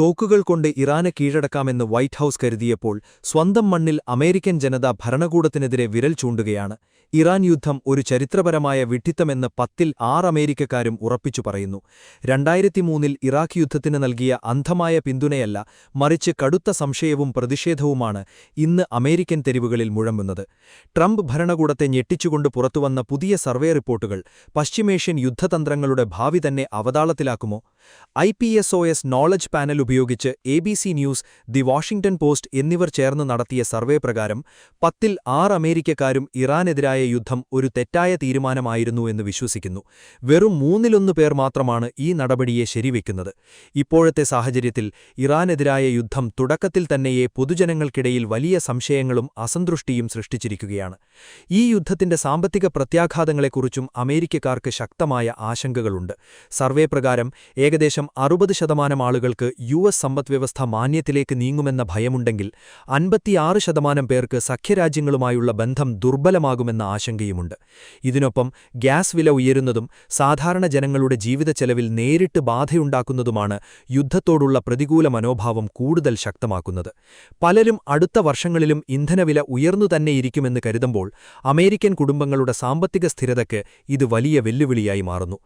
തോക്കുകൾ കൊണ്ട് ഇറാനെ കീഴടക്കാമെന്ന് വൈറ്റ് ഹൌസ് കരുതിയപ്പോൾ സ്വന്തം മണ്ണിൽ അമേരിക്കൻ ജനത ഭരണകൂടത്തിനെതിരെ വിരൽ ചൂണ്ടുകയാണ്. ഇറാൻ യുദ്ധം ഒരു ചരിത്രപരമായ വിഡ്ഢിത്തമെന്ന് 10-ൽ 6 അമേരിക്കക്കാരും ഉറപ്പിച്ചു പറയുന്നു. 2003-ൽ ഇറാഖ് യുദ്ധത്തിന് നൽകിയ അന്ധമായ പിന്തുണയല്ല, മറിച്ച് കടുത്ത സംശയവും പ്രതിഷേധവുമാണ് ഇന്ന് അമേരിക്കൻ തെരുവുകളിൽ മുഴങ്ങുന്നത്. ട്രംപ് ഭരണകൂടത്തെ ഞെട്ടിച്ചുകൊണ്ട് പുറത്തുവന്ന പുതിയ സർവേ റിപ്പോർട്ടുകൾ പശ്ചിമേഷ്യൻ യുദ്ധതന്ത്രങ്ങളുടെ ഭാവി തന്നെ അവതാളത്തിലാക്കുമോ? IPSOS നോളജ് പാനൽ ഉപയോഗിച്ച് ABC news, the Washington post എന്നിവർ ചേർന്ന് നടത്തിയ സർവേ പ്രകാരം 10-ൽ 6 അമേരിക്കക്കാരും ഇറാനെതിരായ യുദ്ധം ഒരു തെറ്റായ തീരുമാനമായിരുന്നു എന്ന് വിശ്വസിക്കുന്നു. വെറും 3-1 പേർ മാത്രമാണ് ഈ നടപടിയെ ശരിവെക്കുന്നത്. ഇപ്പോഴത്തെ സാഹചര്യത്തിൽ ഇറാനെതിരായ യുദ്ധം തുടക്കത്തിൽ തന്നെയേ പൊതുജനങ്ങൾക്കിടയിൽ വലിയ സംശയങ്ങളും അസംതൃഷ്ടിയും സൃഷ്ടിച്ചിരിക്കുകയാണ്. ഈ യുദ്ധത്തിന്റെ സാമ്പത്തിക പ്രത്യാഘാതങ്ങളെക്കുറിച്ചും അമേരിക്കക്കാർക്ക് ശക്തമായ ആശങ്കകളുണ്ട്. സർവേ പ്രകാരം ഏകദേശം 60% ആളുകൾക്ക് US സമ്പദ്വ്യവസ്ഥ മാന്ദ്യത്തിലേക്ക് നീങ്ങുമെന്ന ഭയമുണ്ടെങ്കിൽ 56% പേർക്ക് സഖ്യരാജ്യങ്ങളുമായുള്ള ബന്ധം ദുർബലമാകുമെന്ന ആശങ്കയുമുണ്ട്. ഇതിനൊപ്പം ഗ്യാസ് വില ഉയരുന്നതും സാധാരണ ജനങ്ങളുടെ ജീവിതച്ചെലവിൽ നേരിട്ട് ബാധയുണ്ടാക്കുന്നതുമാണ് യുദ്ധത്തോടുള്ള പ്രതികൂല മനോഭാവം കൂടുതൽ ശക്തമാക്കുന്നത്. പലരും അടുത്ത വർഷങ്ങളിലും ഇന്ധനവില ഉയർന്നുതന്നെയിരിക്കുമെന്ന് കരുതുമ്പോൾ അമേരിക്കൻ കുടുംബങ്ങളുടെ സാമ്പത്തിക സ്ഥിരതയ്ക്ക് ഇത് വലിയ വെല്ലുവിളിയായി മാറുന്നു.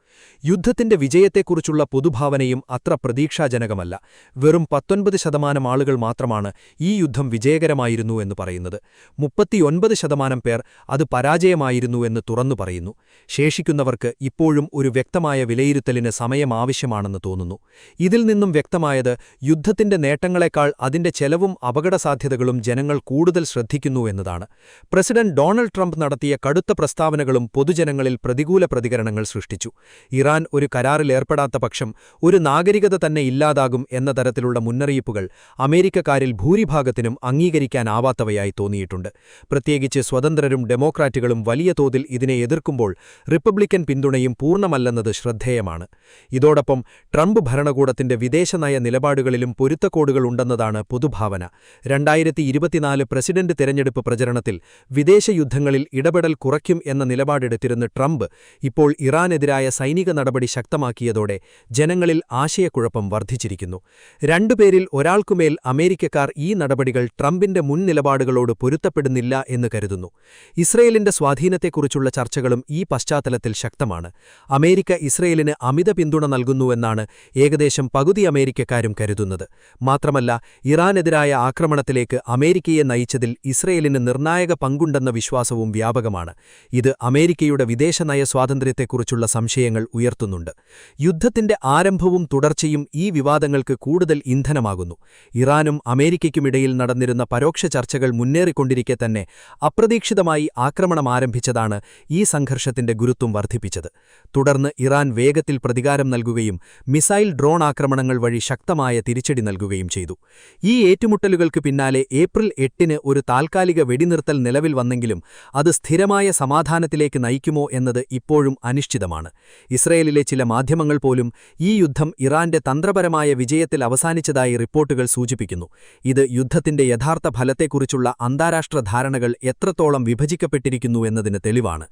യുദ്ധത്തിന്റെ വിജയത്തെക്കുറിച്ചുള്ള പൊതുഭാവനയും അത്ര പ്രതീക്ഷാജനകമല്ല. വെറും 19% ആളുകൾ മാത്രമാണ് ഈ യുദ്ധം വിജയകരമായിരുന്നു എന്ന് പറയുന്നത്. 39% പേർ അത് പരാജയമായിരുന്നു എന്ന് തുറന്നു പറയുന്നു. ശേഷിക്കുന്നവർക്ക് ഇപ്പോഴും ഒരു വ്യക്തമായ വിലയിരുത്തലിന് സമയം ആവശ്യമാണെന്ന് തോന്നുന്നു. ഇതിൽ നിന്നും വ്യക്തമായത് യുദ്ധത്തിന്റെ നേട്ടങ്ങളെക്കാൾ അതിന്റെ ചെലവും അപകടസാധ്യതകളും ജനങ്ങൾ കൂടുതൽ ശ്രദ്ധിക്കുന്നു എന്നതാണ്. പ്രസിഡന്റ് ഡൊണാൾഡ് ട്രംപ് നടത്തിയ കടുത്ത പ്രസ്താവനകളും പൊതുജനങ്ങളിൽ പ്രതികൂല പ്രതികരണങ്ങൾ സൃഷ്ടിച്ചു. ഇറാൻ ഒരു കരാറിലേർപ്പെടാത്ത പക്ഷം ഒരു നാഗരികത തന്നെ ഇല്ലാതാകും എന്ന തരത്തിലുള്ള മുന്നറിയിപ്പുകൾ അമേരിക്കക്കാരിൽ ഭൂരിഭാഗത്തിനും അംഗീകരിക്കാനാവാത്തവയായി തോന്നിയിട്ടുണ്ട്. പ്രത്യേകിച്ച് സ്വതന്ത്രരും ഡെമോക്രാറ്റുകളും വലിയ തോതിൽ ഇതിനെ എതിർക്കുമ്പോൾ റിപ്പബ്ലിക്കൻ പിന്തുണയും പൂർണ്ണമല്ലെന്നത് ശ്രദ്ധേയമാണ്. ഇതോടൊപ്പം ട്രംപ് ഭരണകൂടത്തിന്റെ വിദേശനയ നിലപാടുകളിലും പൊരുത്തക്കേടുകളുണ്ടെന്നതാണ് പൊതുഭാവന. 2024 പ്രസിഡന്റ് തെരഞ്ഞെടുപ്പ് പ്രചരണത്തിൽ വിദേശയുദ്ധങ്ങളിൽ ഇടപെടൽ കുറയ്ക്കും എന്ന നിലപാടെടുത്തിരുന്ന ട്രംപ് ഇപ്പോൾ ഇറാനെതിരായ സൈനിക നടപടി ശക്തമാക്കിയതോടെ ജനങ്ങളിൽ ആശയക്കുഴപ്പം വർദ്ധിച്ചിരിക്കുന്നു. രണ്ടുപേരിൽ ഒരാൾക്കുമേൽ അമേരിക്കക്കാർ ഈ നടപടികൾ ട്രംപിന്റെ മുൻ നിലപാടുകളോട് പൊരുത്തപ്പെടുന്നില്ല എന്ന് കരുതുന്നു. ഇസ്രയേലിന്റെ സ്വാധീനത്തെക്കുറിച്ചുള്ള ചർച്ചകളും ഈ പശ്ചാത്തലത്തിൽ ശക്തമാണ്. അമേരിക്ക ഇസ്രയേലിന് അമിത പിന്തുണ നൽകുന്നുവെന്നാണ് ഏകദേശം പകുതി അമേരിക്കക്കാരും കരുതുന്നത്. മാത്രമല്ല, ഇറാനെതിരായ ആക്രമണത്തിലേക്ക് അമേരിക്കയെ നയിച്ചതിൽ ഇസ്രയേലിന് നിർണായക പങ്കുണ്ടെന്ന വിശ്വാസവും വ്യാപകമാണ്. ഇത് അമേരിക്കയുടെ വിദേശനയ സ്വാതന്ത്ര്യത്തെക്കുറിച്ചുള്ള സംശയങ്ങൾ ഉയർത്തുന്നുണ്ട്. യുദ്ധത്തിന്റെ ആരംഭവും തുടർച്ചയും ഈ വിവാദങ്ങൾക്ക് കൂടുതൽ ഇന്ധനമാകുന്നു. ഇറാനും അമേരിക്കയ്ക്കുമിടയിൽ നടന്നിരുന്ന പരോക്ഷ ചർച്ചകൾ മുന്നേറിക്കൊണ്ടിരിക്കെ തന്നെ അപ്രതീക്ഷിതമായി ആക്രമണം ആരംഭിച്ചതാണ് ഈ സംഘർഷത്തിന്റെ ഗുരുത്വം വർദ്ധിപ്പിച്ചത്. തുടർന്ന് ഇറാൻ വേഗത്തിൽ പ്രതികാരം നൽകുകയും മിസൈൽ ഡ്രോൺ ആക്രമണങ്ങൾ വഴി ശക്തമായ തിരിച്ചടി നൽകുകയും ചെയ്തു. ഈ ഏറ്റുമുട്ടലുകൾക്ക് പിന്നാലെ ഏപ്രിൽ 8-ന് ഒരു താൽക്കാലിക വെടിനിർത്തൽ നിലവിൽ വന്നെങ്കിലും അത് സ്ഥിരമായ സമാധാനത്തിലേക്ക് നയിക്കുമോ എന്നത് ഇപ്പോഴും അനിശ്ചിതമാണ്. ഇസ്രയേലിലെ ചില മാധ്യമങ്ങൾ പോലും ഈ യുദ്ധം ഇറാന്റെ തന്ത്രപരമായ വിജയത്തിൽ അവസാനിച്ചതായി റിപ്പോർട്ടുകൾ സൂചിപ്പിക്കുന്നു. ഇത് യുദ്ധത്തിന്റെ യഥാർത്ഥ ഫലത്തെക്കുറിച്ചുള്ള അന്താരാഷ്ട്ര ധാരണകൾ എത്രത്തോളം വിഭജിക്കപ്പെട്ടിരിക്കുന്നു എന്നതിന് തെളിവാണ്.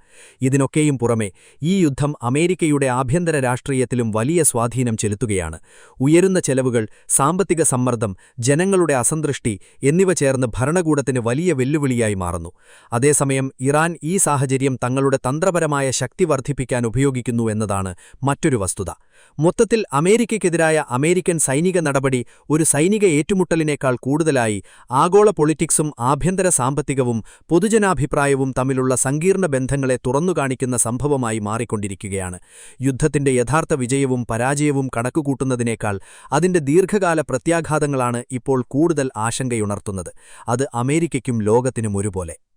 ഇതിനൊക്കെയും പുറമെ ഈ യുദ്ധം അമേരിക്കയുടെ ആഭ്യന്തര രാഷ്ട്രീയത്തിലും വലിയ സ്വാധീനം ചെലുത്തുകയാണ്. ഉയരുന്ന ചെലവുകൾ, സാമ്പത്തിക സമ്മർദ്ദം, ജനങ്ങളുടെ അസംതൃഷ്ടി എന്നിവ ചേർന്ന് ഭരണകൂടത്തിന് വലിയ വെല്ലുവിളിയായി മാറുന്നു. അതേസമയം ഇറാൻ ഈ സാഹചര്യം തങ്ങളുടെ തന്ത്രപരമായ ശക്തി വർദ്ധിപ്പിക്കാൻ ഉപയോഗിക്കുന്നു എന്നതാണ് മറ്റൊരു വസ്തുത. മൊത്തത്തിൽ അമേരിക്കയ്ക്കെതിരായ അമേരിക്കൻ സൈനിക നടപടി ഒരു സൈനിക ഏറ്റുമുട്ടലിനേക്കാൾ കൂടുതലായി ആഗോള പൊളിറ്റിക്സും ആഭ്യന്തര സാമ്പത്തികവും പൊതുജനാഭിപ്രായവും തമ്മിലുള്ള സങ്കീർണ ബന്ധങ്ങളെ തുറന്നുകാണിക്കുന്ന സംഭവമായി മാറിക്കൊണ്ടിരിക്കുകയാണ്. യുദ്ധത്തിന്റെ യഥാർത്ഥ വിജയവും പരാജയവും കണക്കുകൂട്ടുന്നതിനേക്കാൾ അതിന്റെ ദീർഘകാല പ്രത്യാഘാതങ്ങളാണ് ഇപ്പോൾ കൂടുതൽ ആശങ്കയുണർത്തുന്നത്. അത് അമേരിക്കയ്ക്കും ലോകത്തിനും ഒരുപോലെ.